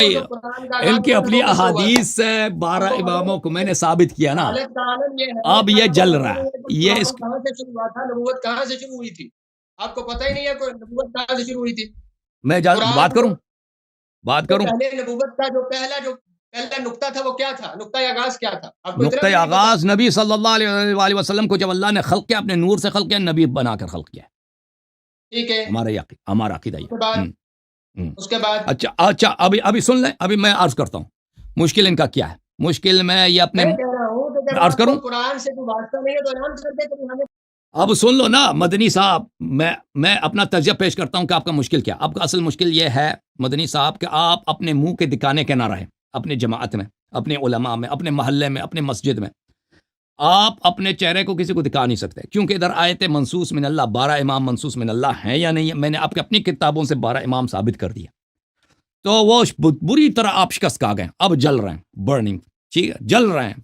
ان کی اپنی احادیث سے 12 اماموں کو میں نے ثابت کیا نا. اب یہ جل رہا ہے. یہ اس کہاں سے شروع ہوا تھا؟ نبوت کہاں سے شروع ہوئی تھی؟ آپ کو پتہ ہی نہیں ہے کوئی نبوت کہاں سے شروع ہوئی تھی؟ میں بات کروں پہلے نبوت کا جو پہلا نقطہ تھا وہ کیا تھا؟ نقطہ آغاز کیا تھا؟ نقطہ آغاز نبی صلی اللہ علیہ وسلم کو جب اللہ نے خلق کیا اپنے نور سے خلق کیا, نبی بنا کر خلق کیا. ٹھیک ہے, ہمارا عقیدہ یہ. اس کے بعد اچھا ابھی سن لیں. ابھی میں عرض کرتا ہوں مشکل ان کا کیا ہے. مشکل میں یہ اپنے عرض کروں. قرآن سے کوئی واسطہ نہیں ہے تو اعلان کر دے کہ ہمیں. اب سن لو نا مدنی صاحب, میں اپنا تجزیہ پیش کرتا ہوں کہ آپ کا مشکل کیا. آپ کا اصل مشکل یہ ہے مدنی صاحب کہ آپ اپنے منہ کے دکھانے کے نہ رہیں. اپنے جماعت میں, اپنے علماء میں, اپنے محلے میں, اپنے مسجد میں آپ اپنے چہرے کو کسی کو دکھا نہیں سکتے, کیونکہ ادھر آیت منصوص من اللہ 12 امام منصوص من اللہ ہیں یا نہیں. میں نے آپ کے اپنی کتابوں سے 12 امام ثابت کر دیا. تو وہ بری طرح آپ شکست کھا گئے. اب جل رہے ہیں, برننگ, ٹھیک ہے, جل رہے ہیں.